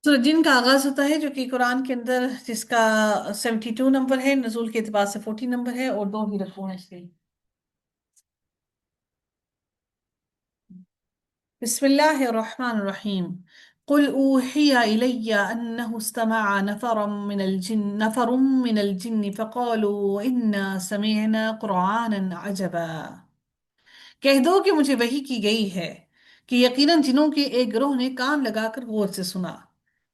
سورہ جن کا آغاز ہوتا ہے جو کہ قرآن کے اندر جس کا 72 نمبر ہے، نزول کے اعتبار سے 40 نمبر ہے، اور دو ہی رکوع ہیں اس کے۔ بسم اللہ الرحمن الرحیم۔ قل اوحی الی انہ استمع نفر من الجن فقالوا انا سمعنا قرآنا عجبا۔ کہہ دو کہ مجھے وحی کی گئی ہے کہ یقیناً جنوں کے ایک گروہ نے کان لگا کر غور سے سنا۔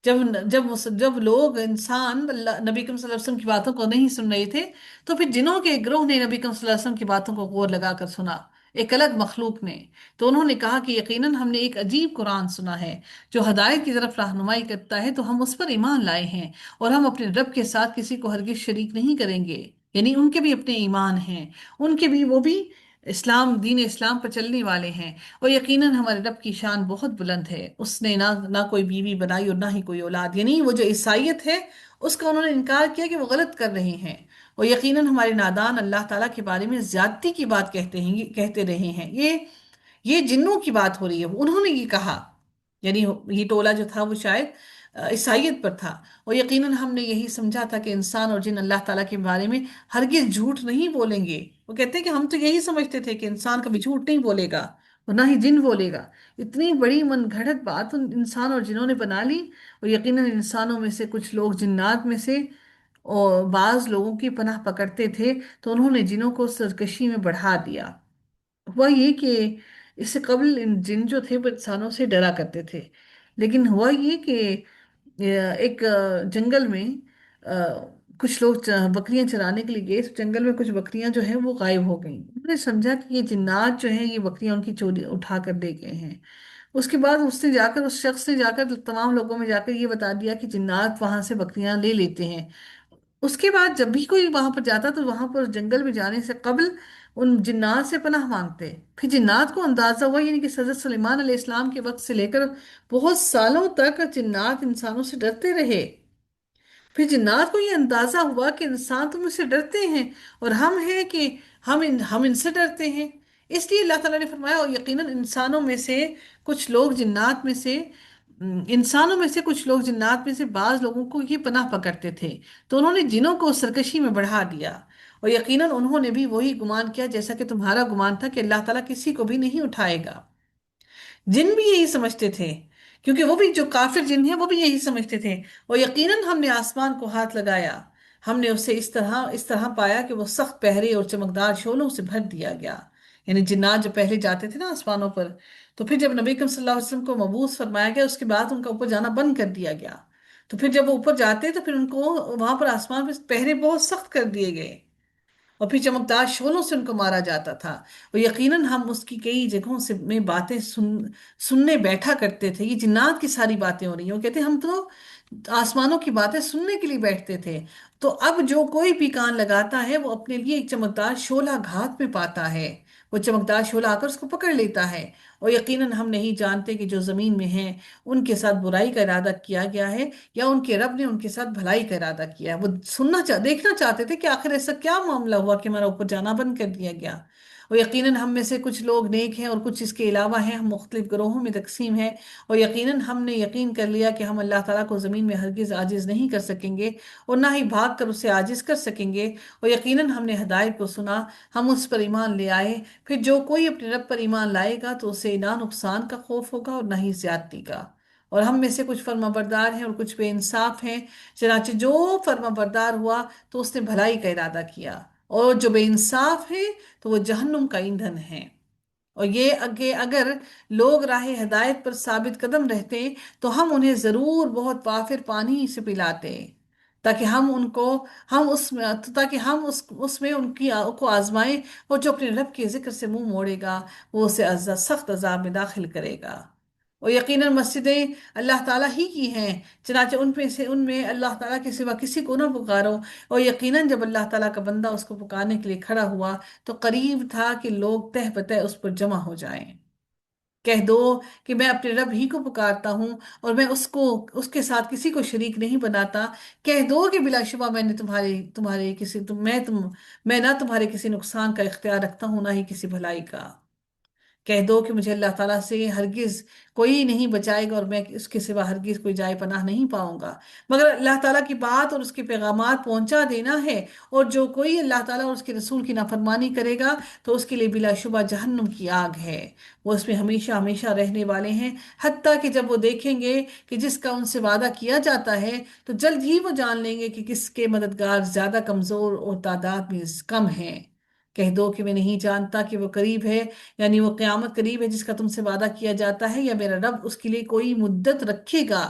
جب جب جب لوگ انسان نبی کریم صلی اللہ علیہ وسلم کی باتوں کو نہیں سن رہے تھے، تو پھر جنوں کے ایک گروہ نے نبی کریم صلی اللہ علیہ وسلم کی باتوں کو غور لگا کر سنا، ایک الگ مخلوق نے۔ تو انہوں نے کہا کہ یقیناً ہم نے ایک عجیب قرآن سنا ہے جو ہدایت کی طرف رہنمائی کرتا ہے، تو ہم اس پر ایمان لائے ہیں، اور ہم اپنے رب کے ساتھ کسی کو ہرگز شریک نہیں کریں گے۔ یعنی ان کے بھی اپنے ایمان ہیں، ان کے بھی، وہ بھی دین اسلام پر چلنے والے ہیں۔ اور یقیناً ہمارے رب کی شان بہت بلند ہے، اس نے نہ کوئی بیوی بنائی اور نہ ہی کوئی اولاد، یعنی وہ جو عیسائیت ہے اس کا انہوں نے انکار کیا کہ وہ غلط کر رہے ہیں۔ اور یقیناً ہمارے نادان اللہ تعالیٰ کے بارے میں زیادتی کی بات کہتے رہے ہیں۔ یہ جنوں کی بات ہو رہی ہے، انہوں نے یہ کہا، یعنی یہ ٹولہ جو تھا وہ شاید عیسائیت پر تھا۔ اور یقیناً ہم نے یہی سمجھا تھا کہ انسان اور جن اللہ تعالیٰ کے بارے میں ہرگز جھوٹ نہیں بولیں گے۔ وہ کہتے ہیں کہ ہم تو یہی سمجھتے تھے کہ انسان کبھی جھوٹ نہیں بولے گا اور نہ ہی جن بولے گا۔ اتنی بڑی من گھڑت بات ان انسان اور جنوں نے بنا لی۔ اور یقیناً انسانوں میں سے کچھ لوگ جنات میں سے اور بعض لوگوں کی پناہ پکڑتے تھے، تو انہوں نے جنوں کو سرکشی میں بڑھا دیا۔ ہوا یہ کہ اس سے قبل جن جو تھے وہ انسانوں سے ڈرا کرتے تھے، لیکن ہوا یہ کہ ایک جنگل میں کچھ لوگ بکریاں چرانے کے لیے گئے، اس جنگل میں کچھ بکریاں جو ہیں وہ غائب ہو گئیں۔ انہوں نے سمجھا کہ یہ جنات جو ہیں یہ بکریاں ان کی چوری اٹھا کر لے گئے ہیں۔ اس کے بعد اس شخص نے جا کر تمام لوگوں میں جا کر یہ بتا دیا کہ جنات وہاں سے بکریاں لے لیتے ہیں۔ اس کے بعد جب بھی کوئی وہاں پر جاتا تو وہاں پر جنگل میں جانے سے قبل ان جنات سے پناہ مانگتے۔ پھر جنات کو اندازہ ہوا، یعنی کہ حضرت سلیمان علیہ السلام کے وقت سے لے کر بہت سالوں تک جنات انسانوں سے ڈرتے رہے۔ پھر جنات کو یہ اندازہ ہوا کہ انسان تو مجھ سے ڈرتے ہیں، اور ہم ہیں کہ ہم ان سے ڈرتے ہیں۔ اس لیے اللہ تعالیٰ نے فرمایا، اور یقیناً کچھ لوگ جنات میں سے انسانوں میں سے کچھ لوگ جنات میں سے بعض لوگوں کو یہ پناہ پکڑتے تھے، تو انہوں نے جنوں کو سرکشی میں بڑھا دیا۔ اور یقیناً انہوں نے بھی وہی گمان کیا جیسا کہ تمہارا گمان تھا کہ اللہ تعالیٰ کسی کو بھی نہیں اٹھائے گا۔ جن بھی یہی سمجھتے تھے، کیونکہ وہ بھی جو کافر جن ہیں وہ بھی یہی سمجھتے تھے۔ اور یقیناً ہم نے آسمان کو ہاتھ لگایا، ہم نے اسے اس طرح پایا کہ وہ سخت پہرے اور چمکدار شعلوں سے بھر دیا گیا۔ یعنی جنات جو پہلے جاتے تھے نا آسمانوں پر، تو پھر جب نبی کریم صلی اللہ علیہ وسلم کو مبعوث فرمایا گیا، اس کے بعد ان کا اوپر جانا بند کر دیا گیا۔ تو پھر جب وہ اوپر جاتے تو پھر ان کو وہاں پر آسمان پہ پہرے بہت سخت کر دیے گئے، اور پھر چمکدار شعلوں سے ان کو مارا جاتا تھا۔ اور یقیناً ہم اس کی کئی جگہوں سے میں باتیں سننے بیٹھا کرتے تھے۔ یہ جنات کی ساری باتیں ہو رہی ہیں، وہ کہتے ہیں ہم تو آسمانوں کی باتیں سننے کے لیے بیٹھتے تھے۔ تو اب جو کوئی بھی کان لگاتا ہے وہ اپنے لیے ایک چمکدار شعلہ گھات میں پاتا ہے، وہ چمکدار شعلہ آ کر اس کو پکڑ لیتا ہے۔ اور یقیناً ہم نہیں جانتے کہ جو زمین میں ہیں ان کے ساتھ برائی کا ارادہ کیا گیا ہے یا ان کے رب نے ان کے ساتھ بھلائی کا ارادہ کیا ہے۔ وہ دیکھنا چاہتے تھے کہ آخر ایسا کیا معاملہ ہوا کہ ہمارا اوپر جانا بند کر دیا گیا۔ اور یقیناً ہم میں سے کچھ لوگ نیک ہیں اور کچھ اس کے علاوہ ہیں، ہم مختلف گروہوں میں تقسیم ہیں۔ اور یقیناً ہم نے یقین کر لیا کہ ہم اللہ تعالیٰ کو زمین میں ہرگز عاجز نہیں کر سکیں گے، اور نہ ہی بھاگ کر اسے عاجز کر سکیں گے۔ اور یقیناً ہم نے ہدایت کو سنا، ہم اس پر ایمان لے آئے۔ پھر جو کوئی اپنے رب پر ایمان لائے گا تو اسے نہ نقصان کا خوف ہوگا اور نہ ہی زیادتی کا۔ اور ہم میں سے کچھ فرما بردار ہیں اور کچھ بے انصاف ہیں۔ چنانچہ جو فرما بردار ہوا تو اس نے بھلائی کا ارادہ کیا، اور جو بے انصاف ہے تو وہ جہنم کا ایندھن ہے۔ اور یہ اگر لوگ راہ ہدایت پر ثابت قدم رہتے تو ہم انہیں ضرور بہت وافر پانی سے پلاتے، تاکہ ہم اس میں کو آزمائیں، اور جو اپنے رب کے ذکر سے منہ موڑے گا وہ اسے سخت عذاب میں داخل کرے گا۔ اور یقیناً مسجدیں اللہ تعالیٰ ہی کی ہیں، چنانچہ ان میں اللہ تعالیٰ کے سوا کسی کو نہ پکارو۔ اور یقیناً جب اللہ تعالیٰ کا بندہ اس کو پکارنے کے لیے کھڑا ہوا تو قریب تھا کہ لوگ تہ بتہ اس پر جمع ہو جائیں۔ کہہ دو کہ میں اپنے رب ہی کو پکارتا ہوں، اور میں اس کے ساتھ کسی کو شریک نہیں بناتا۔ کہہ دو کہ بلا شبہ میں نے تمہارے کسی میں نہ تمہارے کسی نقصان کا اختیار رکھتا ہوں نہ ہی کسی بھلائی کا۔ کہہ دو کہ مجھے اللہ تعالیٰ سے ہرگز کوئی نہیں بچائے گا اور میں اس کے سوا ہرگز کوئی جائے پناہ نہیں پاؤں گا، مگر اللہ تعالیٰ کی بات اور اس کے پیغامات پہنچا دینا ہے۔ اور جو کوئی اللہ تعالیٰ اور اس کے رسول کی نافرمانی کرے گا تو اس کے لیے بلا شبہ جہنم کی آگ ہے، وہ اس میں ہمیشہ ہمیشہ رہنے والے ہیں، حتیٰ کہ جب وہ دیکھیں گے کہ جس کا ان سے وعدہ کیا جاتا ہے تو جلد ہی وہ جان لیں گے کہ کس کے مددگار زیادہ کمزور اور تعداد میں کم ہیں۔ کہہ دو کہ میں نہیں جانتا کہ وہ قریب ہے، یعنی وہ قیامت قریب ہے جس کا تم سے وعدہ کیا جاتا ہے، یا میرا رب اس کے لیے کوئی مدت رکھے گا۔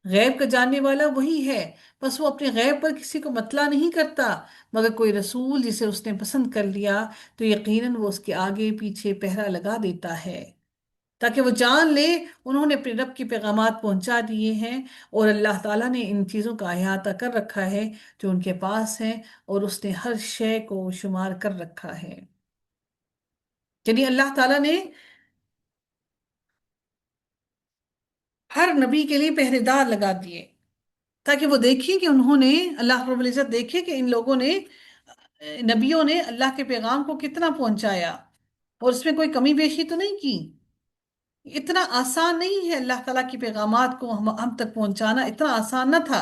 غیب کا جاننے والا وہی ہے، بس وہ اپنے غیب پر کسی کو مطلع نہیں کرتا، مگر کوئی رسول جسے اس نے پسند کر لیا تو یقیناً وہ اس کے آگے پیچھے پہرا لگا دیتا ہے، تاکہ وہ جان لے انہوں نے اپنے رب کے پیغامات پہنچا دیے ہیں، اور اللہ تعالیٰ نے ان چیزوں کا احاطہ کر رکھا ہے جو ان کے پاس ہیں، اور اس نے ہر شے کو شمار کر رکھا ہے۔ یعنی اللہ تعالیٰ نے ہر نبی کے لیے پہرے دار لگا دیے، تاکہ وہ دیکھیں کہ انہوں نے، اللہ رب العزت دیکھے کہ ان لوگوں نے، نبیوں نے اللہ کے پیغام کو کتنا پہنچایا اور اس میں کوئی کمی بیشی تو نہیں کی۔ اتنا آسان نہیں ہے اللہ تعالیٰ کی پیغامات کو ہم تک پہنچانا، اتنا آسان نہ تھا،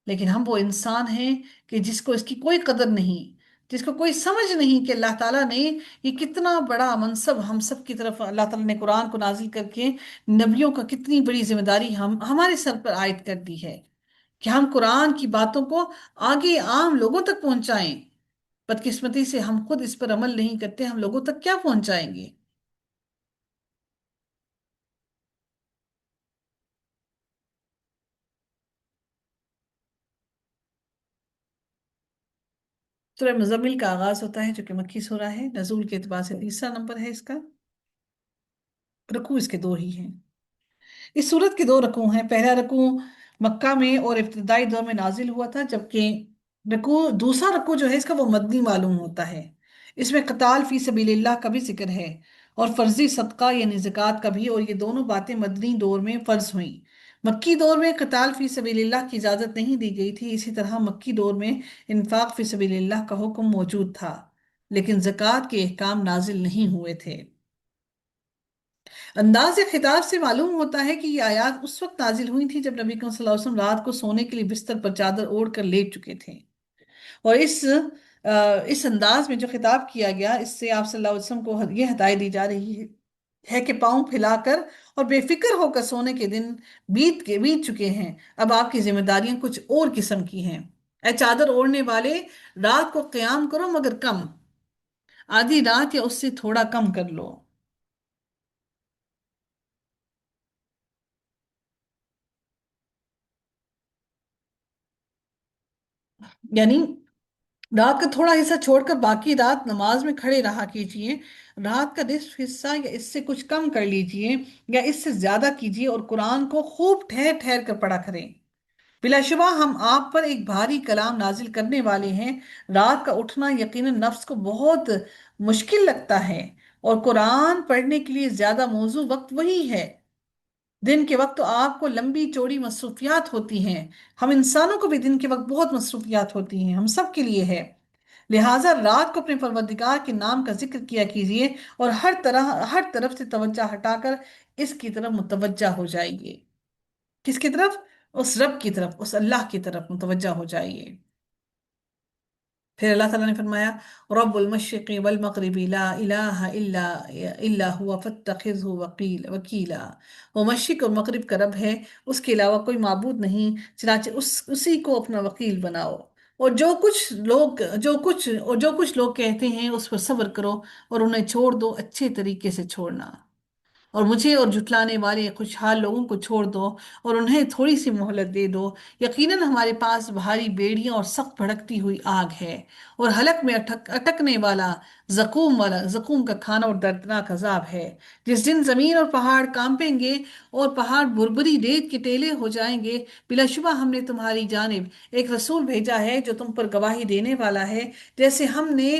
لیکن ہم وہ انسان ہیں کہ جس کو اس کی کوئی قدر نہیں، جس کو کوئی سمجھ نہیں کہ اللہ تعالیٰ نے یہ کتنا بڑا منصب ہم سب کی طرف، اللہ تعالیٰ نے قرآن کو نازل کر کے نبیوں کا کتنی بڑی ذمہ داری ہمارے سر پر عائد کر دی ہے کہ ہم قرآن کی باتوں کو آگے عام لوگوں تک پہنچائیں۔ بدقسمتی سے ہم خود اس پر عمل نہیں کرتے، ہم لوگوں تک کیا پہنچائیں گے؟ سورہ مزمل کا آغاز ہوتا ہے جو کہ مکی سورہ ہے، نزول کے اعتبار سے تیسرا نمبر ہے اس کا، رکوع اس کے دو ہی ہیں۔ اس سورت کے دو رکوع ہیں، پہلا رکوع مکہ میں اور ابتدائی دور میں نازل ہوا تھا، جبکہ دوسرا رکوع جو ہے اس کا وہ مدنی معلوم ہوتا ہے۔ اس میں قتال فی سبیل اللہ کا بھی ذکر ہے اور فرضی صدقہ یعنی زکوٰۃ کا بھی، اور یہ دونوں باتیں مدنی دور میں فرض ہوئیں۔ مکی دور میں قتال فی سبیل اللہ کی اجازت نہیں دی گئی تھی، اسی طرح مکی دور میں انفاق فی سبیل اللہ کا حکم موجود تھا، لیکن زکوٰۃ کے احکام نازل نہیں ہوئے تھے۔ انداز خطاب سے معلوم ہوتا ہے کہ یہ آیات اس وقت نازل ہوئی تھی جب نبی کریم صلی اللہ علیہ وسلم رات کو سونے کے لیے بستر پر چادر اوڑھ کر لیٹ چکے تھے، اور اس انداز میں جو خطاب کیا گیا، اس سے آپ صلی اللہ علیہ وسلم کو یہ ہدایت دی جا رہی ہے کہ پاؤں پھیلا کر اور بے فکر ہو کر سونے کے دن بیت چکے ہیں، اب آپ کی ذمہ داریاں کچھ اور قسم کی ہیں۔ اے چادر اوڑھنے والے، رات کو قیام کرو مگر کم، آدھی رات یا اس سے تھوڑا کم کر لو۔ یعنی رات کا تھوڑا حصہ چھوڑ کر باقی رات نماز میں کھڑے رہا کیجئے، رات کا نصف حصہ یا اس سے کچھ کم کر لیجئے یا اس سے زیادہ کیجئے، اور قرآن کو خوب ٹھہر ٹھہر کر پڑھا کریں۔ بلا شبہ ہم آپ پر ایک بھاری کلام نازل کرنے والے ہیں۔ رات کا اٹھنا یقیناً نفس کو بہت مشکل لگتا ہے، اور قرآن پڑھنے کے لیے زیادہ موزوں وقت وہی ہے۔ دن کے وقت تو آپ کو لمبی چوڑی مصروفیات ہوتی ہیں، ہم انسانوں کو بھی دن کے وقت بہت مصروفیات ہوتی ہیں، ہم سب کے لیے ہے، لہٰذا رات کو اپنے پروردگار کے نام کا ذکر کیا کیجئے اور ہر طرف سے توجہ ہٹا کر اس کی طرف متوجہ ہو جائیے۔ کس کی طرف؟ اس رب کی طرف، اس اللہ کی طرف متوجہ ہو جائیے۔ پھر اللہ تعالیٰ نے فرمایا، رب المشرق والمغرب لا الہ الا ہوا فاتخذہ وکیلا، وہ مشرق اور مغرب کا رب ہے، اس کے علاوہ کوئی معبود نہیں، چنانچہ اسی کو اپنا وکیل بناؤ، اور جو کچھ لوگ کہتے ہیں اس پر صبر کرو اور انہیں چھوڑ دو اچھے طریقے سے چھوڑنا، اور مجھے اور جھٹلانے والے خوشحال لوگوں کو چھوڑ دو اور انہیں تھوڑی سی مہلت دے دو، یقیناً ہمارے پاس بھاری بیڑیاں اور سخت بھڑکتی ہوئی آگ ہے، اور حلق میں اٹکنے والا زقوم کا کھانا اور دردناک عذاب ہے، جس دن زمین اور پہاڑ کانپیں گے اور پہاڑ بھربری ریت کے ٹیلے ہو جائیں گے۔ بلا شبہ ہم نے تمہاری جانب ایک رسول بھیجا ہے جو تم پر گواہی دینے والا ہے، جیسے ہم نے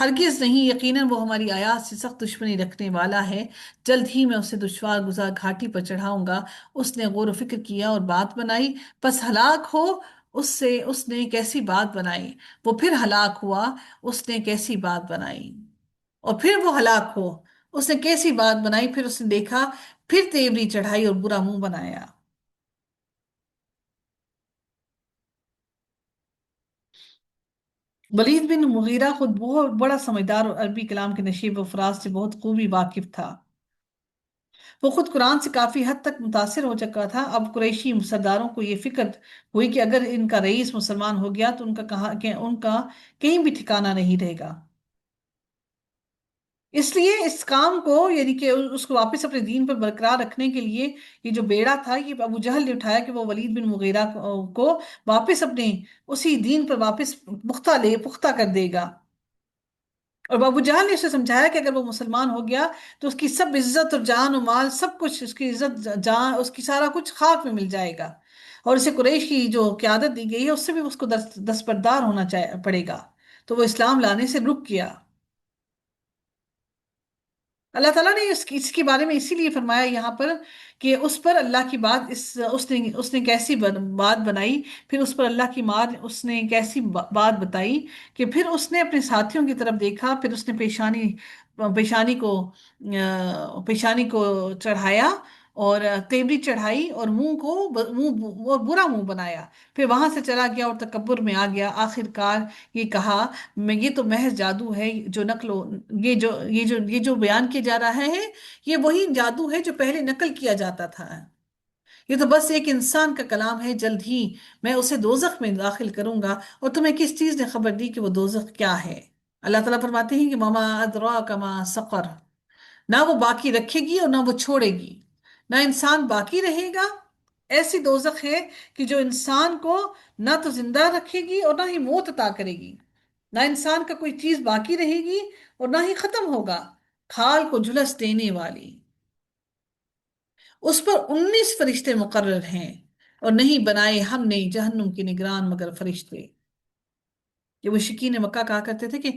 ہرگز نہیں، یقیناً وہ ہماری آیات سے سخت دشمنی رکھنے والا ہے، جلد ہی میں اسے دشوار گزار گھاٹی پر چڑھاؤں گا۔ اس نے غور و فکر کیا اور بات بنائی، پس ہلاک ہو اس نے کیسی بات بنائی۔ وہ پھر ہلاک ہوا، اس نے کیسی بات بنائی۔ اور پھر وہ ہلاک ہو، اس نے کیسی بات بنائی، پھر اس نے دیکھا، پھر تیوری چڑھائی اور برا منہ بنایا۔ ولید بن مغیرہ خود بہت بڑا سمجھدار اور عربی کلام کے نشیب و فراز سے بہت خوبی واقف تھا۔ وہ خود قرآن سے کافی حد تک متاثر ہو چکا تھا۔ اب قریشی سرداروں کو یہ فکر ہوئی کہ اگر ان کا رئیس مسلمان ہو گیا تو ان کا کہیں بھی ٹھکانہ نہیں رہے گا۔ اس لیے اس کام کو، یعنی کہ اس کو واپس اپنے دین پر برقرار رکھنے کے لیے، یہ جو بیڑا تھا یہ ابو جہل نے اٹھایا کہ وہ ولید بن مغیرہ کو واپس اپنے اسی دین پر واپس پختہ کر دے گا۔ اور ابو جہل نے اسے سمجھایا کہ اگر وہ مسلمان ہو گیا تو اس کی سب عزت اور جان و مال، سب کچھ، اس کی عزت جان، اس کی سارا کچھ خاک میں مل جائے گا، اور اسے قریش کی جو قیادت دی گئی ہے اس سے بھی اس کو دستبردار ہونا پڑے گا۔ تو وہ اسلام لانے سے رک گیا۔ اللہ تعالیٰ نے اس کے بارے میں اسی لیے فرمایا یہاں پر کہ اس پر اللہ کی بات، اس نے کیسی بات بنائی، پھر اس پر اللہ کی مار اس نے کیسی بات بتائی کہ پھر اس نے اپنے ساتھیوں کی طرف دیکھا، پھر اس نے پیشانی کو پیشانی کو چڑھایا اور تیوری چڑھائی اور اور برا منہ بنایا، پھر وہاں سے چلا گیا اور تکبر میں آ گیا۔ آخر کار یہ کہا، میں یہ تو محض جادو ہے جو نقل و یہ جو بیان کیا جا رہا ہے، یہ وہی جادو ہے جو پہلے نقل کیا جاتا تھا۔ یہ تو بس ایک انسان کا کلام ہے، جلد ہی میں اسے دوزخ میں داخل کروں گا، اور تمہیں کس چیز نے خبر دی کہ وہ دوزخ کیا ہے؟ اللہ تعالیٰ فرماتے ہیں کہ مما ادراک ما سقر، نہ وہ باقی رکھے گی اور نہ وہ چھوڑے گی، نہ انسان باقی رہے گا۔ ایسی دوزخ ہے کہ جو انسان کو نہ تو زندہ رکھے گی اور نہ ہی موت عطا کرے گی، نہ انسان کا کوئی چیز باقی رہے گی اور نہ ہی ختم ہوگا، کھال کو جھلس دینے والی۔ اس پر 19 فرشتے مقرر ہیں، اور نہیں بنائے ہم نے جہنم کی نگران مگر فرشتے۔ یہ مشرکین مکہ کہا کرتے تھے کہ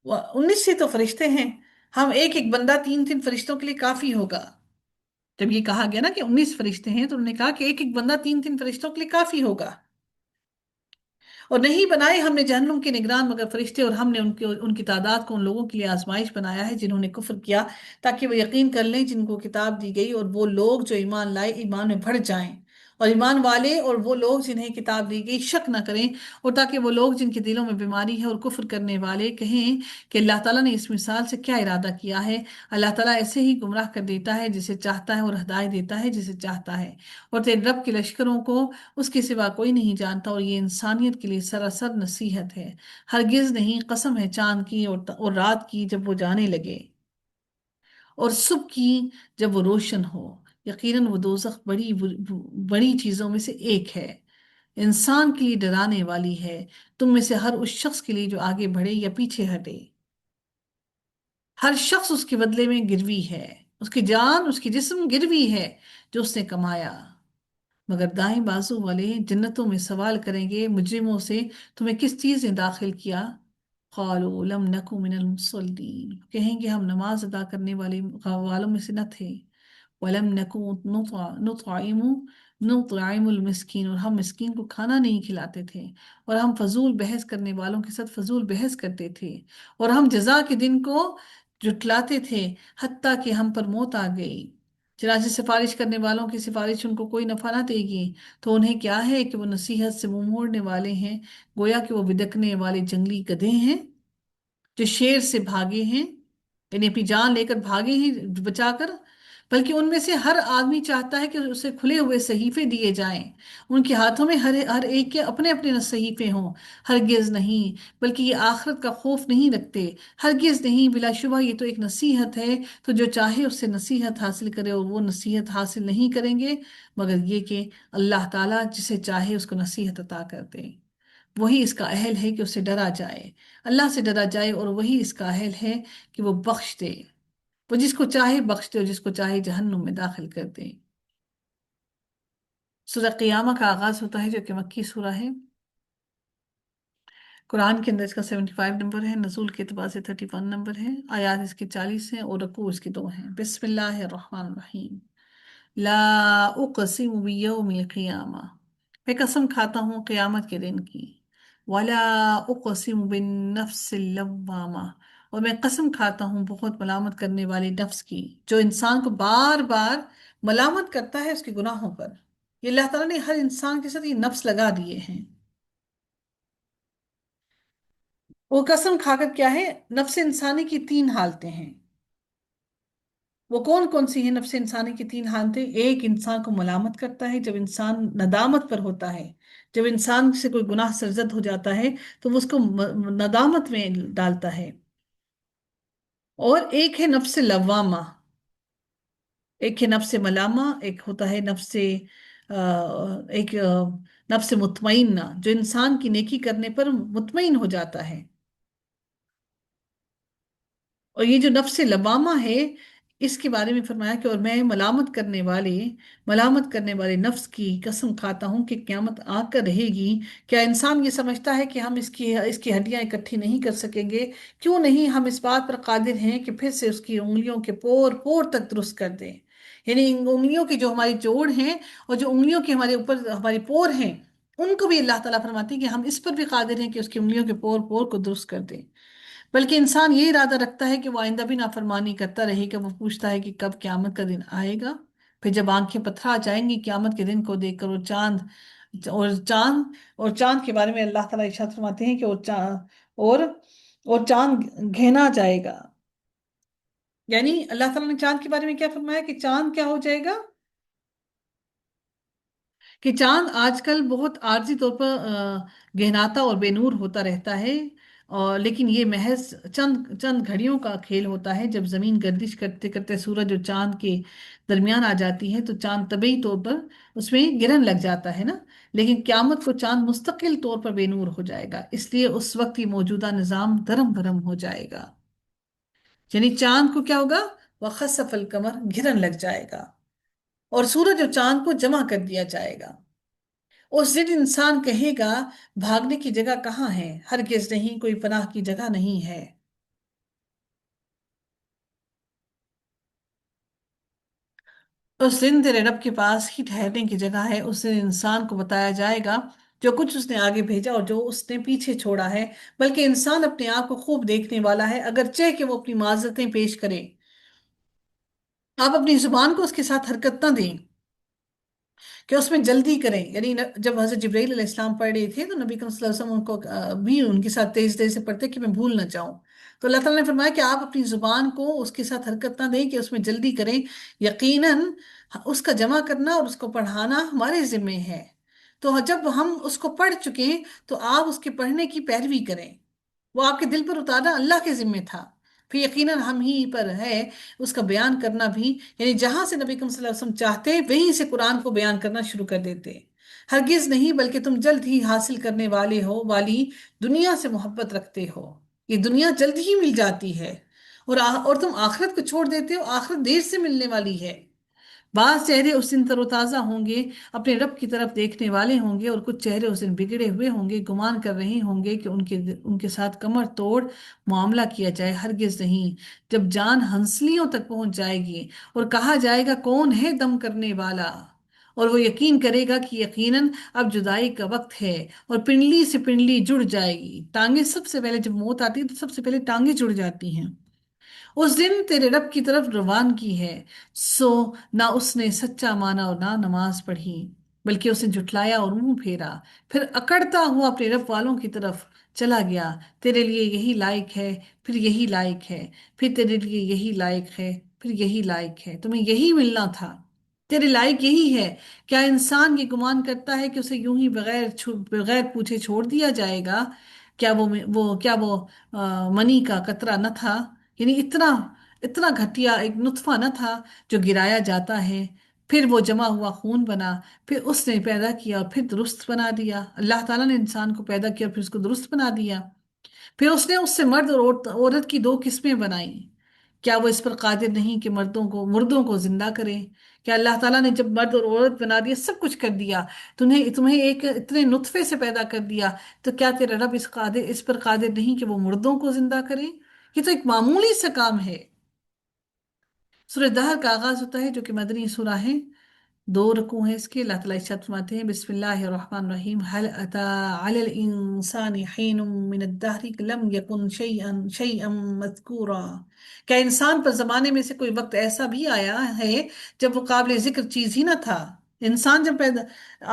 19 ہی تو فرشتے ہیں، ہم ایک ایک بندہ 3 3 فرشتوں کے لیے کافی ہوگا۔ جب یہ کہا گیا نا کہ 19 فرشتے ہیں، تو انہوں نے کہا کہ ایک ایک بندہ 3 3 فرشتوں کے لیے کافی ہوگا۔ اور نہیں بنائے ہم نے جہنم کے نگران مگر فرشتے، اور ہم نے ان کی تعداد کو ان لوگوں کے لیے آزمائش بنایا ہے جنہوں نے کفر کیا، تاکہ وہ یقین کر لیں جن کو کتاب دی گئی، اور وہ لوگ جو ایمان لائے ایمان میں بڑھ جائیں، اور ایمان والے اور وہ لوگ جنہیں کتاب دی گئی شک نہ کریں، اور تاکہ وہ لوگ جن کے دلوں میں بیماری ہے اور کفر کرنے والے کہیں کہ اللہ تعالیٰ نے اس مثال سے کیا ارادہ کیا ہے۔ اللہ تعالیٰ ایسے ہی گمراہ کر دیتا ہے جسے چاہتا ہے، اور ہدایت دیتا ہے جسے چاہتا ہے، اور تیرے رب کے لشکروں کو اس کے سوا کوئی نہیں جانتا، اور یہ انسانیت کے لیے سراسر نصیحت ہے۔ ہرگز نہیں، قسم ہے چاند کی اور رات کی جب وہ جانے لگے، اور صبح کی جب وہ روشن ہو، یقیناً وہ دوزخ بڑی بڑی چیزوں میں سے ایک ہے، انسان کے لیے ڈرانے والی ہے، تم میں سے ہر اس شخص کے لیے جو آگے بڑھے یا پیچھے ہٹے۔ ہر شخص اس کے بدلے میں گروی ہے، اس کی جان، اس کی جسم گروی ہے جو اس نے کمایا۔ مگر دائیں بازو والے جنتوں میں سوال کریں گے مجرموں سے، تمہیں کس چیز نے داخل کیا؟ قالوا لم نکو من المصلین، کہیں گے ہم نماز ادا کرنے والوں میں سے نہ تھے۔ وَلَمْ نَكُ نُطْعِمُ الْمِسْكِينَ، اور ہم مسکین کو کھانا نہیں کھلاتے تھے، اور ہم فضول بحث کرنے والوں کے ساتھ فضول بحث کرتے تھے، اور ہم جزا کے دن کو جھٹلاتے تھے، حتیٰ کہ ہم پر موت آ گئی۔ چنانچہ سفارش کرنے والوں کی سفارش ان کو کوئی نفع نہ دے گی، تو انہیں کیا ہے کہ وہ نصیحت سے منہ موڑنے والے ہیں، گویا کہ وہ بدکنے والے جنگلی گدھے ہیں جو شیر سے بھاگے ہیں، یعنی اپنی جان لے کر بھاگے ہیں بچا کر، بلکہ ان میں سے ہر آدمی چاہتا ہے کہ اسے کھلے ہوئے صحیفے دیے جائیں، ان کے ہاتھوں میں ہر ایک کے اپنے اپنے صحیفے ہوں۔ ہرگز نہیں، بلکہ یہ آخرت کا خوف نہیں رکھتے۔ ہرگز نہیں، بلا شبہ یہ تو ایک نصیحت ہے، تو جو چاہے اس سے نصیحت حاصل کرے، اور وہ نصیحت حاصل نہیں کریں گے مگر یہ کہ اللہ تعالیٰ جسے چاہے اس کو نصیحت عطا کرتے، وہی اس کا اہل ہے کہ اسے ڈرا جائے، اللہ سے ڈرا جائے، اور وہی اس کا اہل ہے کہ وہ بخش دے، وہ جس کو چاہے بخش دے اور جس کو چاہے جہنم میں داخل کر دے۔ سورہ قیامہ کا آغاز ہوتا ہے جو کہ مکی سورہ ہے۔ قرآن کے اندر اس کا 75 نمبر ہے، نزول کے اعتبار سے 31 نمبر ہے، آیات اس کے 40 ہیں اور رکوع اس کے 2 ہیں۔ بسم اللہ الرحمن الرحیم۔ لا اقسم بیوم القیامہ، میں قسم کھاتا ہوں قیامت کے دن کی۔ ولا اقسم بالنفس اللوامہ، اور میں قسم کھاتا ہوں بہت ملامت کرنے والی نفس کی، جو انسان کو بار بار ملامت کرتا ہے اس کے گناہوں پر۔ یہ اللہ تعالیٰ نے ہر انسان کے ساتھ یہ نفس لگا دیے ہیں۔ وہ قسم کھا کر کیا ہے، نفس انسانی کی 3 حالتیں ہیں۔ وہ کون کون سی ہیں نفس انسانی کی 3 حالتیں؟ ایک، انسان کو ملامت کرتا ہے جب انسان ندامت پر ہوتا ہے، جب انسان سے کوئی گناہ سرزد ہو جاتا ہے تو وہ اس کو ندامت میں ڈالتا ہے۔ اور ایک ہے نفس لوامہ، ایک ہے نفس ملامہ، ایک ہوتا ہے نفس ایک نفس مطمئنہ، جو انسان کی نیکی کرنے پر مطمئن ہو جاتا ہے۔ اور یہ جو نفس لوامہ ہے، اس کے بارے میں فرمایا کہ اور میں ملامت کرنے والے نفس کی قسم کھاتا ہوں کہ قیامت آ کر رہے گی۔ کیا انسان یہ سمجھتا ہے کہ ہم اس کی ہڈیاں اکٹھی نہیں کر سکیں گے؟ کیوں نہیں ہم اس بات پر قادر ہیں کہ پھر سے اس کی انگلیوں کے پور پور تک درست کر دیں؟ یعنی ان انگلیوں کی جو ہماری جوڑ ہیں اور جو انگلیوں کے ہمارے اوپر ہماری پور ہیں، ان کو بھی اللہ تعالیٰ فرماتے ہیں کہ ہم اس پر بھی قادر ہیں کہ اس کی انگلیوں کے پور پور کو درست کر دیں۔ بلکہ انسان یہ ارادہ رکھتا ہے کہ وہ آئندہ بھی نافرمانی کرتا رہے گا۔ وہ پوچھتا ہے کہ کب قیامت کا دن آئے گا۔ پھر جب آنکھیں پتھرا جائیں گی قیامت کے دن کو دیکھ کر، اور چاند کے بارے میں اللہ تعالیٰ ارشاد فرماتے ہیں کہ اور چاند گھنا جائے گا۔ یعنی اللہ تعالیٰ نے چاند کے بارے میں کیا فرمایا کہ چاند کیا ہو جائے گا؟ کہ چاند آج کل بہت عارضی طور پر گہناتا اور بے نور ہوتا رہتا ہے، اور لیکن یہ محض چند چند گھڑیوں کا کھیل ہوتا ہے۔ جب زمین گردش کرتے کرتے سورج اور چاند کے درمیان آ جاتی ہے تو چاند طبعی طور پر اس میں گرہن لگ جاتا ہے نا، لیکن قیامت کو چاند مستقل طور پر بے نور ہو جائے گا، اس لیے اس وقت یہ موجودہ نظام درم برم ہو جائے گا۔ یعنی چاند کو کیا ہوگا؟ وَخَسَفَ الْقَمَرُ، گرہن لگ جائے گا، اور سورج اور چاند کو جمع کر دیا جائے گا۔ اس دن انسان کہے گا بھاگنے کی جگہ کہاں ہے؟ ہرگز نہیں، کوئی پناہ کی جگہ نہیں ہے۔ اس دن تیرے رب کے پاس ہی ٹھہرنے کی جگہ ہے۔ اس دن انسان کو بتایا جائے گا جو کچھ اس نے آگے بھیجا اور جو اس نے پیچھے چھوڑا ہے، بلکہ انسان اپنے آپ کو خوب دیکھنے والا ہے، اگرچہ کہ وہ اپنی معذرتیں پیش کرے۔ آپ اپنی زبان کو اس کے ساتھ حرکت نہ دیں کہ اس میں جلدی کریں۔ یعنی جب حضرت جبرائیل علیہ السلام پڑھ رہے تھے تو نبی کریم صلی اللہ علیہ وسلم ان کو بھی ان کے ساتھ تیز تیز سے پڑھتے کہ میں بھول نہ جاؤں۔ تو اللہ تعالیٰ نے فرمایا کہ آپ اپنی زبان کو اس کے ساتھ حرکت نہ دیں کہ اس میں جلدی کریں، یقیناً اس کا جمع کرنا اور اس کو پڑھانا ہمارے ذمے ہے۔ تو جب ہم اس کو پڑھ چکے تو آپ اس کے پڑھنے کی پیروی کریں۔ وہ آپ کے دل پر اتارنا اللہ کے ذمے تھا، پھر یقیناً ہم ہی پر ہے اس کا بیان کرنا بھی۔ یعنی جہاں سے نبی کریم صلی اللہ علیہ وسلم چاہتے وہیں سے قرآن کو بیان کرنا شروع کر دیتے۔ ہرگز نہیں، بلکہ تم جلد ہی حاصل کرنے والے ہو والی دنیا سے محبت رکھتے ہو۔ یہ دنیا جلد ہی مل جاتی ہے، اور تم آخرت کو چھوڑ دیتے ہو، آخرت دیر سے ملنے والی ہے۔ بعض چہرے اس دن تر و تازہ ہوں گے، اپنے رب کی طرف دیکھنے والے ہوں گے، اور کچھ چہرے اس دن بگڑے ہوئے ہوں گے، گمان کر رہے ہوں گے کہ ان کے ساتھ کمر توڑ معاملہ کیا جائے۔ ہرگز نہیں، جب جان ہنسلیوں تک پہنچ جائے گی اور کہا جائے گا کون ہے دم کرنے والا، اور وہ یقین کرے گا کہ یقیناً اب جدائی کا وقت ہے، اور پنڈلی سے پنڈلی جڑ جائے گی۔ ٹانگیں سب سے پہلے، جب موت آتی ہے تو سب سے پہلے ٹانگیں جڑ جاتی ہیں۔ اس دن تیرے رب کی طرف روانگی ہے، سو نہ اس نے سچا مانا اور نہ نماز پڑھی، بلکہ اس نے جھٹلایا اور منہ پھیرا، پھر اکڑتا ہوا اپنے رب والوں کی طرف چلا گیا۔ تیرے لیے یہی لائق ہے، پھر یہی لائق ہے، پھر تیرے لیے یہی لائق ہے، پھر یہی لائق ہے، تمہیں یہی ملنا تھا، تیرے لائق یہی ہے۔ کیا انسان یہ گمان کرتا ہے کہ اسے یوں ہی بغیر پوچھے چھوڑ دیا جائے گا؟ کیا وہ منی کا قطرہ نہ تھا؟ یعنی اتنا اتنا گھٹیا ایک نطفہ نہ تھا جو گرایا جاتا ہے، پھر وہ جمع ہوا خون بنا، پھر اس نے پیدا کیا اور پھر درست بنا دیا۔ اللہ تعالیٰ نے انسان کو پیدا کیا اور پھر اس کو درست بنا دیا۔ پھر اس نے اس سے مرد اور عورت کی 2 قسمیں بنائیں کیا وہ اس پر قادر نہیں کہ مردوں کو زندہ کرے؟ کیا اللہ تعالیٰ نے جب مرد اور عورت بنا دیا، سب کچھ کر دیا، تمہیں ایک اتنے نطفے سے پیدا کر دیا، تو کیا تیرا رب اس پر قادر نہیں کہ وہ مردوں کو زندہ کرے؟ یہ تو ایک معمولی سا کام ہے۔ سورہ دہر کا آغاز ہوتا ہے جو کہ مدنی سورہ ہے، 2 رکوع ہیں اس کے۔ اللہ تعالیٰ ارشاد فرماتے ہیں، بسم اللہ الرحمن الرحیم، هل اتى على الانسان حين من الدهر لم يكن شيئا مذکورا۔ کیا انسان پر زمانے میں سے کوئی وقت ایسا بھی آیا ہے جب وہ قابل ذکر چیز ہی نہ تھا؟ انسان جب پیدا،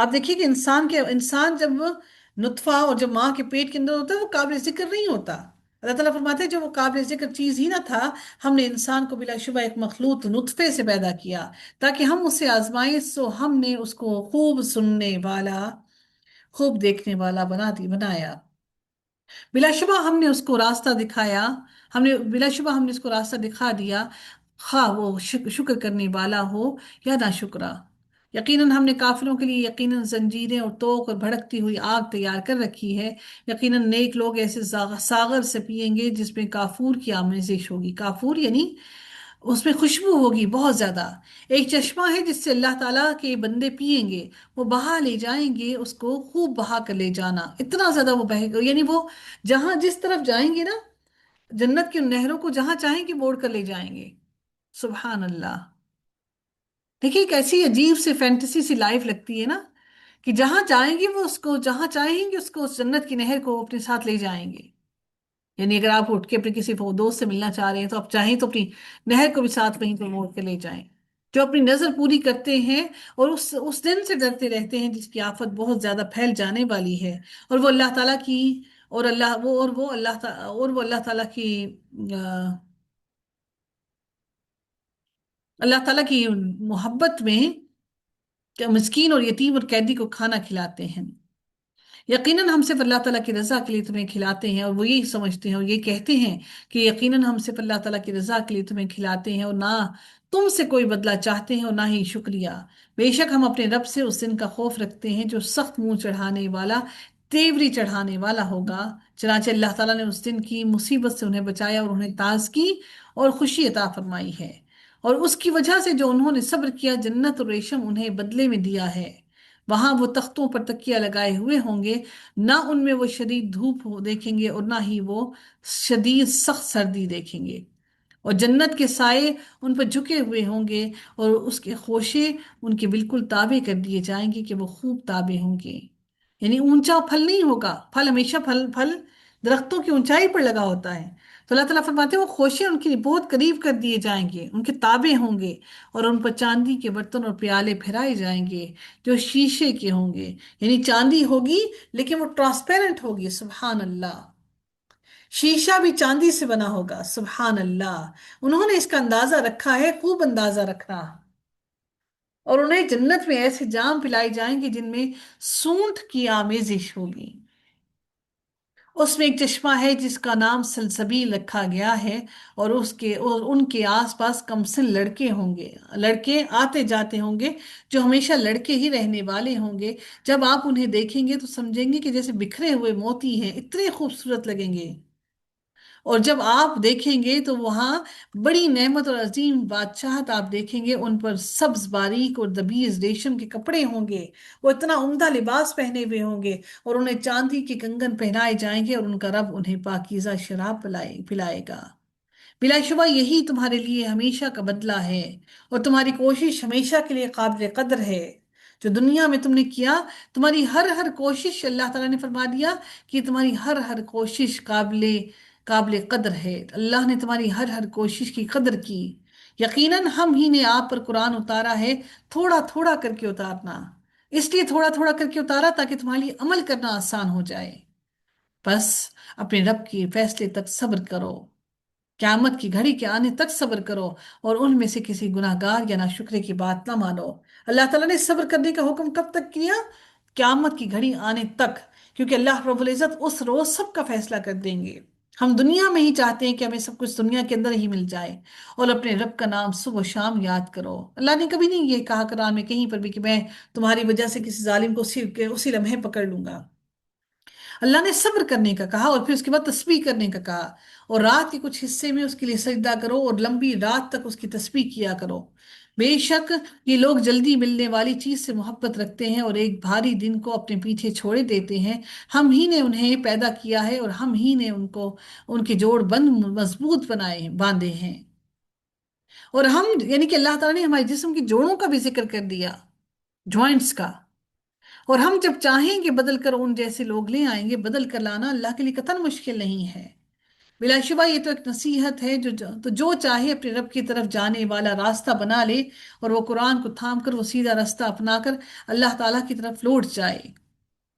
آپ دیکھیے کہ انسان جب وہ نطفہ اور جب ماں کے پیٹ کے اندر ہوتا ہے وہ قابل ذکر نہیں ہوتا۔ اللہ تعالیٰ فرماتے ہیں جو وہ قابل ذکر چیز ہی نہ تھا، ہم نے انسان کو بلا شبہ ایک مخلوط نطفے سے پیدا کیا تاکہ ہم اسے آزمائیں، سو ہم نے اس کو خوب سننے والا، خوب دیکھنے والا بنایا۔ بلا شبہ ہم نے اس کو راستہ دکھایا، بلا شبہ ہم نے اس کو راستہ دکھا دیا، خواہ وہ شکر کرنے والا ہو یا نہ شکرا۔ یقیناً ہم نے کافروں کے لیے یقیناً زنجیریں اور توق اور بھڑکتی ہوئی آگ تیار کر رکھی ہے۔ یقیناً نیک لوگ ایسے ساغر سے پیئیں گے جس میں کافور کی آمیزش ہوگی۔ کافور یعنی اس میں خوشبو ہوگی بہت زیادہ۔ ایک چشمہ ہے جس سے اللہ تعالیٰ کے بندے پیئیں گے، وہ بہا لے جائیں گے، اس کو خوب بہا کر لے جانا، اتنا زیادہ وہ بہے گا، یعنی وہ جہاں جس طرف جائیں گے نا، جنت کی ان نہروں کو جہاں چاہیں گے موڑ کر لے جائیں گے۔ سبحان اللہ! دیکھیے ایک ایسی عجیب سی فینٹیسی سی لائف لگتی ہے نا، کہ جہاں جائیں گے وہ اس کو، جہاں چاہیں گے اس کو، اس جنت کی نہر کو اپنے ساتھ لے جائیں گے۔ یعنی اگر آپ اٹھ کے اپنے کسی دوست سے ملنا چاہ رہے ہیں تو آپ چاہیں تو اپنی نہر کو بھی ساتھ وہیں پہ موڑ کے لے جائیں۔ جو اپنی نظر پوری کرتے ہیں اور اس دن سے ڈرتے رہتے ہیں جس کی آفت بہت زیادہ پھیل جانے والی ہے، اور وہ اللہ تعالیٰ کی، اور وہ اللہ تعالیٰ کی اللہ تعالیٰ کی محبت میں مسکین اور یتیم اور قیدی کو کھانا کھلاتے ہیں۔ یقیناً ہم صرف اللہ تعالیٰ کی رضا کے لیے تمہیں کھلاتے ہیں، اور وہ یہی سمجھتے ہیں اور یہ کہتے ہیں کہ یقیناً ہم صرف اللہ تعالیٰ کی رضا کے لیے تمہیں کھلاتے ہیں، اور نہ تم سے کوئی بدلہ چاہتے ہیں اور نہ ہی شکریہ۔ بے شک ہم اپنے رب سے اس دن کا خوف رکھتے ہیں جو سخت منہ چڑھانے والا، تیوری چڑھانے والا ہوگا۔ چنانچہ اللہ تعالیٰ نے اس دن کی مصیبت سے انہیں بچایا اور انہیں تازگی اور خوشی عطا فرمائی ہے، اور اس کی وجہ سے جو انہوں نے صبر کیا، جنت اور ریشم انہیں بدلے میں دیا ہے۔ وہاں وہ تختوں پر تکیہ لگائے ہوئے ہوں گے، نہ ان میں وہ شدید دھوپ دیکھیں گے اور نہ ہی وہ شدید سخت سردی دیکھیں گے، اور جنت کے سائے ان پر جھکے ہوئے ہوں گے، اور اس کے خوشے ان کے بالکل تابع کر دیے جائیں گے کہ وہ خوب تابع ہوں گے۔ یعنی اونچا پھل نہیں ہوگا، پھل ہمیشہ پھل درختوں کی اونچائی پر لگا ہوتا ہے، تو اللہ تعالیٰ فرماتے ہیں وہ خوشے ان کے بہت قریب کر دیے جائیں گے، ان کے تابع ہوں گے، اور ان پر چاندی کے برتن اور پیالے پھیرائے جائیں گے جو شیشے کے ہوں گے۔ یعنی چاندی ہوگی لیکن وہ ٹرانسپیرنٹ ہوگی، سبحان اللہ! شیشہ بھی چاندی سے بنا ہوگا، سبحان اللہ! انہوں نے اس کا اندازہ رکھا ہے، خوب اندازہ رکھنا۔ اور انہیں جنت میں ایسے جام پلائے جائیں گے جن میں سونٹ کی آمیزش ہوگی۔ اس میں ایک چشمہ ہے جس کا نام سلسبیل رکھا گیا ہے، اور ان کے آس پاس کمسن لڑکے ہوں گے، لڑکے آتے جاتے ہوں گے جو ہمیشہ لڑکے ہی رہنے والے ہوں گے۔ جب آپ انہیں دیکھیں گے تو سمجھیں گے کہ جیسے بکھرے ہوئے موتی ہیں، اتنے خوبصورت لگیں گے۔ اور جب آپ دیکھیں گے تو وہاں بڑی نعمت اور عظیم بادشاہت آپ دیکھیں گے، ان پر سبز باریک اور دبیز ریشم کے کپڑے ہوں گے، وہ اتنا عمدہ لباس پہنے ہوئے ہوں گے، اور انہیں چاندی کے کنگن پہنائے جائیں گے، اور ان کا رب انہیں پاکیزہ شراب پلائے گا۔ بلا شبہ یہی تمہارے لیے ہمیشہ کا بدلہ ہے، اور تمہاری کوشش ہمیشہ کے لیے قابل قدر ہے۔ جو دنیا میں تم نے کیا، تمہاری ہر ہر کوشش، اللہ تعالیٰ نے فرما دیا کہ تمہاری ہر ہر کوشش قابل قدر ہے۔ اللہ نے تمہاری ہر ہر کوشش کی قدر کی۔ یقیناً ہم ہی نے آپ پر قرآن اتارا ہے، تھوڑا تھوڑا کر کے اتارنا، اس لیے تھوڑا تھوڑا کر کے اتارا تاکہ تمہارے لیے عمل کرنا آسان ہو جائے۔ بس اپنے رب کے فیصلے تک صبر کرو، قیامت کی گھڑی کے آنے تک صبر کرو، اور ان میں سے کسی گناہ گار یا ناشکرے کی بات نہ مانو۔ اللہ تعالیٰ نے صبر کرنے کا حکم کب تک کیا؟ قیامت کی گھڑی آنے تک، کیونکہ اللہ رب العزت اس روز سب کا فیصلہ کر دیں گے۔ ہم دنیا میں ہی چاہتے ہیں کہ ہمیں سب کچھ دنیا کے اندر ہی مل جائے، اور اپنے رب کا نام صبح و شام یاد کرو۔ اللہ نے کبھی نہیں یہ کہا قرآن میں کہیں پر بھی کہ میں تمہاری وجہ سے کسی ظالم کو اسی لمحے پکڑ لوں گا۔ اللہ نے صبر کرنے کا کہا اور پھر اس کے بعد تسبیح کرنے کا کہا، اور رات کے کچھ حصے میں اس کے لیے سجدہ کرو اور لمبی رات تک اس کی تسبیح کیا کرو۔ بے شک یہ لوگ جلدی ملنے والی چیز سے محبت رکھتے ہیں اور ایک بھاری دن کو اپنے پیچھے چھوڑے دیتے ہیں۔ ہم ہی نے انہیں پیدا کیا ہے اور ہم ہی نے ان کے جوڑ بند مضبوط باندھے ہیں۔ اور ہم یعنی کہ اللہ تعالیٰ نے ہمارے جسم کے جوڑوں کا بھی ذکر کر دیا، جوائنٹس کا۔ اور ہم جب چاہیں گے بدل کر ان جیسے لوگ لے آئیں گے، بدل کر لانا اللہ کے لیے قطعاً مشکل نہیں ہے۔ بلا شبہ یہ تو ایک نصیحت ہے، تو جو چاہے اپنے رب کی طرف جانے والا راستہ بنا لے اور وہ قرآن کو تھام کر وہ سیدھا راستہ اپنا کر اللہ تعالیٰ کی طرف لوٹ جائے۔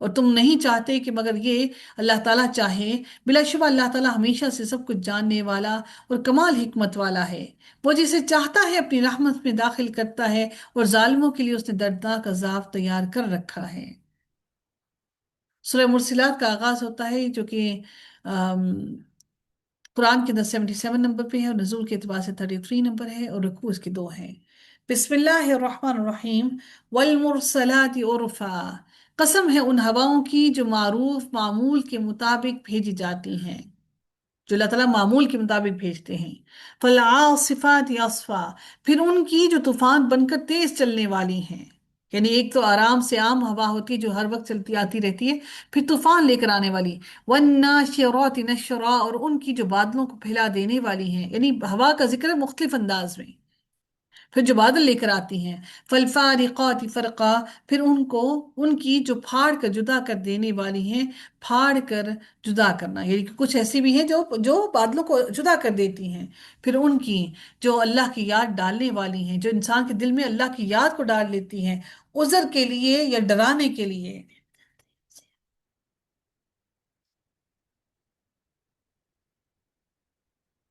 اور تم نہیں چاہتے کہ مگر یہ اللہ تعالیٰ چاہے، بلا شبہ اللہ تعالیٰ ہمیشہ سے سب کچھ جاننے والا اور کمال حکمت والا ہے۔ وہ جسے چاہتا ہے اپنی رحمت میں داخل کرتا ہے، اور ظالموں کے لیے اس نے دردناک عذاب تیار کر رکھا ہے۔ سورہ مرسلات کا آغاز ہوتا ہے جو کہ آم، قرآن کے اندر 77 نمبر پہ ہے، اور نزول کے اعتبار سے 33 نمبر ہے، اور رکوع اس کے 2 ہیں۔ بسم اللہ الرحمن الرحیم۔ والمرسلات عرفا، قسم ہے ان ہواؤں کی جو معروف معمول کے مطابق بھیجی جاتی ہیں، جو اللہ تعالیٰ معمول کے مطابق بھیجتے ہیں۔ فالعاصفات عصفا، پھر ان کی جو طوفان بن کر تیز چلنے والی ہیں، یعنی ایک تو آرام سے عام ہوا ہوتی ہے جو ہر وقت چلتی آتی رہتی ہے، پھر طوفان لے کر آنے والی۔ والناشرات نشرا، اور ان کی جو بادلوں کو پھیلا دینے والی ہیں، یعنی ہوا کا ذکر ہے مختلف انداز میں، پھر جو بادل لے کر آتی ہیں۔ فالفارقات فرقا، پھر ان کی جو پھاڑ کر جدا کر دینے والی ہیں، پھاڑ کر جدا کرنا، یعنی کہ کچھ ایسی بھی ہیں جو بادلوں کو جدا کر دیتی ہیں۔ پھر ان کی جو اللہ کی یاد ڈالنے والی ہیں، جو انسان کے دل میں اللہ کی یاد کو ڈال لیتی ہیں، عذر کے لیے یا ڈرانے کے لیے۔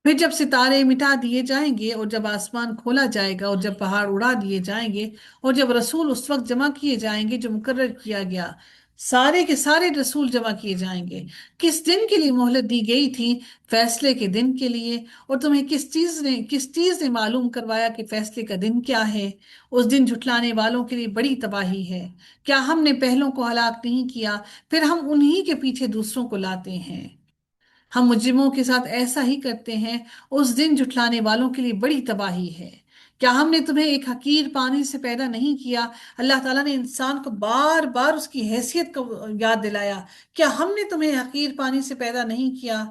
پھر جب ستارے مٹا دیے جائیں گے اور جب آسمان کھولا جائے گا اور جب پہاڑ اڑا دیے جائیں گے اور جب رسول اس وقت جمع کیے جائیں گے جو مقرر کیا گیا، سارے کے سارے رسول جمع کیے جائیں گے۔ کس دن کے لیے مہلت دی گئی تھی؟ فیصلے کے دن کے لیے۔ اور تمہیں کس چیز نے معلوم کروایا کہ فیصلے کا دن کیا ہے؟ اس دن جھٹلانے والوں کے لیے بڑی تباہی ہے۔ کیا ہم نے پہلوں کو ہلاک نہیں کیا؟ پھر ہم انہی کے پیچھے دوسروں کو لاتے ہیں۔ ہم مجرموں کے ساتھ ایسا ہی کرتے ہیں۔ اس دن جھٹلانے والوں کے لیے بڑی تباہی ہے۔ کیا ہم نے تمہیں ایک حقیر پانی سے پیدا نہیں کیا؟ اللہ تعالیٰ نے انسان کو بار بار اس کی حیثیت کو یاد دلایا۔ کیا ہم نے تمہیں حقیر پانی سے پیدا نہیں کیا؟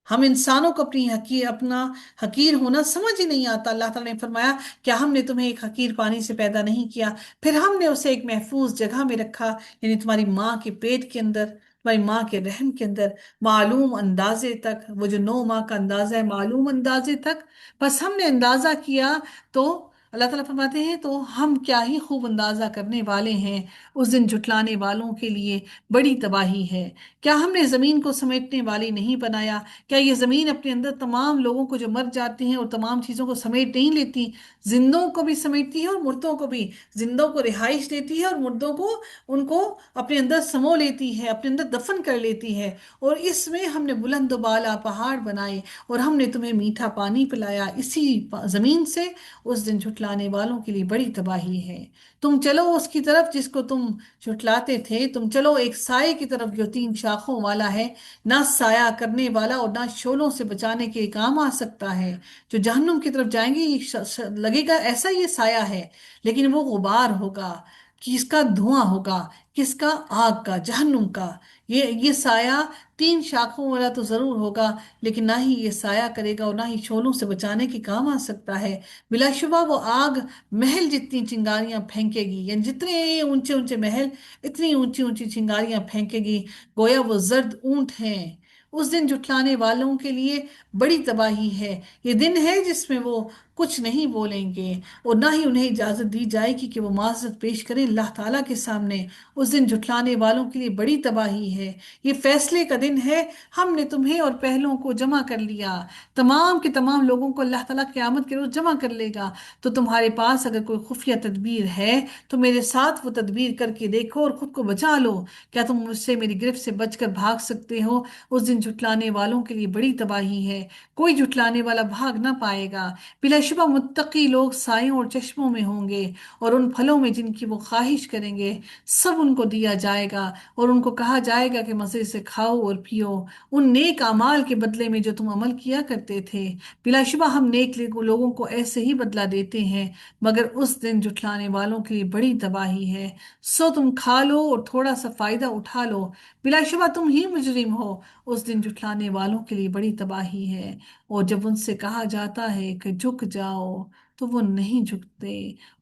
ہم انسانوں کو اپنا حقیر ہونا سمجھ ہی نہیں آتا۔ اللہ تعالیٰ نے فرمایا کیا ہم نے تمہیں ایک حقیر پانی سے پیدا نہیں کیا؟ پھر ہم نے اسے ایک محفوظ جگہ میں رکھا، یعنی تمہاری ماں کے پیٹ کے اندر، تمہاری ماں کے رحم کے اندر، معلوم اندازے تک۔ وہ جو 9 ماہ کا اندازہ ہے، معلوم اندازے تک، بس ہم نے اندازہ کیا تو اللہ تعالیٰ فرماتے ہیں تو ہم کیا ہی خوب اندازہ کرنے والے ہیں۔ اس دن جھٹلانے والوں کے لیے بڑی تباہی ہے۔ کیا ہم نے زمین کو سمیٹنے والی نہیں بنایا؟ کیا یہ زمین اپنے اندر تمام لوگوں کو جو مر جاتے ہیں اور تمام چیزوں کو سمیٹ نہیں لیتی؟ زندوں کو بھی سمیٹتی ہے اور مردوں کو بھی۔ زندوں کو رہائش دیتی ہے اور مردوں کو ان کو اپنے اندر سمو لیتی ہے، اپنے اندر دفن کر لیتی ہے۔ اور اس میں ہم نے بلند و بالا پہاڑ بنائے اور ہم نے تمہیں میٹھا پانی پلایا اسی زمین سے۔ اس دن جھٹلانے والوں کے لیے بڑی تباہی ہے۔ تم چلو اس کی طرف جس کو تم جھٹلاتے تھے، تم چلو ایک سائے کی طرف جو 3 شاخوں والا ہے، نہ سایہ کرنے والا اور نہ شعلوں سے بچانے کے کام آ سکتا ہے۔ جو جہنم کی طرف جائیں گے یہ لگے گا ایسا یہ سایہ ہے، لیکن وہ غبار ہوگا، کس کا دھواں ہوگا، کس کا؟ آگ کا، جہنم کا۔ یہ سایہ 3 شاخوں والا تو ضرور ہوگا، لیکن نہ ہی یہ سایہ کرے گا اور نہ ہی شعلوں سے بچانے کے کام آ سکتا ہے۔ بلا شبہ وہ آگ محل جتنی چنگاریاں پھینکے گی، یعنی جتنے اونچے اونچے محل اتنی اونچی اونچی چنگاریاں پھینکے گی، گویا وہ زرد اونٹ ہیں۔ اس دن جھٹلانے والوں کے لیے بڑی تباہی ہے۔ یہ دن ہے جس میں وہ کچھ نہیں بولیں گے اور نہ ہی انہیں اجازت دی جائے گی کہ وہ معذرت پیش کریں اللہ تعالیٰ کے سامنے۔ اس دن جھٹلانے والوں کے لیے بڑی تباہی ہے۔ یہ فیصلے کا دن ہے۔ ہم نے تمہیں اور پہلوں کو جمع کر لیا، تمام کے تمام لوگوں کو اللہ تعالیٰ قیامت کے روز جمع کر لے گا۔ تو تمہارے پاس اگر کوئی خفیہ تدبیر ہے تو میرے ساتھ وہ تدبیر کر کے دیکھو اور خود کو بچا لو۔ کیا تم مجھ سے میری گرفت سے بچ کر بھاگ سکتے ہو؟ اس دن جھٹلانے والوں کے لیے بڑی تباہی ہے، کوئی جھٹلانے والا بھاگ نہ پائے گا۔ بلا شبہ متقی لوگ سایوں اور چشموں میں ہوں گے، اور ان پھلوں میں جن کی وہ خواہش کریں گے سب ان کو دیا جائے گا، اور ان کو کہا جائے گا کہ مزے سے کھاؤ اور پیو ان نیک اعمال کے بدلے میں جو تم عمل کیا کرتے تھے۔ بلا شبہ ہم نیک لوگوں کو ایسے ہی بدلہ دیتے ہیں، مگر اس دن جھٹلانے والوں کے لیے بڑی تباہی ہے۔ سو تم کھا لو اور تھوڑا سا فائدہ اٹھا لو، بلا شبہ تم ہی مجرم ہو، اس دن جھٹلانے والوں کے لیے بڑی تباہی ہے۔ اور جب ان سے کہا جاتا ہے کہ جھک جاؤ تو وہ نہیں جھکتے۔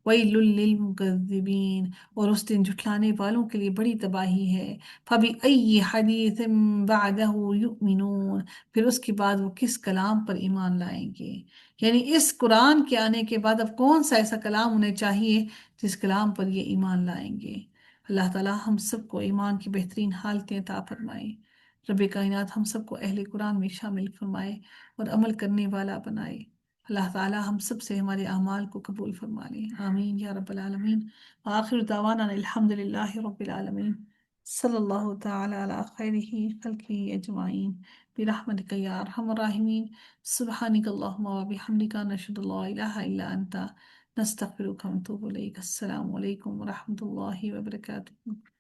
وَيْلٌ لِّلْمُكَذِّبِينَ، اور اس دن جھٹلانے والوں کے لیے بڑی تباہی ہے۔ فَبِأَيِّ حَدِيثٍ بَعْدَهُ يُؤْمِنُونَ، پھر اس کے بعد وہ کس کلام پر ایمان لائیں گے؟ یعنی اس قرآن کے آنے کے بعد اب کون سا ایسا کلام انہیں چاہیے جس کلام پر یہ ایمان لائیں گے؟ اللہ تعالی ہم سب کو ایمان کی بہترین حالتیں عطا فرمائے۔ رب کائنات ہم سب کو اہل قرآن میں شامل فرمائے اور عمل کرنے والا بنائے۔ اللہ تعالی ہم سب سے ہمارے اعمال کو قبول فرما لے، آمین یا رب العالمین۔ آخر دعوانا الحمد للہ رب العالمین، صلی اللہ تعالی علی خیرہ خلقہ اجمعین، برحمتک یا ارحم الراحمین، سبحانک اللہم و بحمدک، نشہد لا الہ الا انت، نستغفرک و نتوب الیک۔ السلام علیکم ورحمۃ اللہ وبرکاتہ۔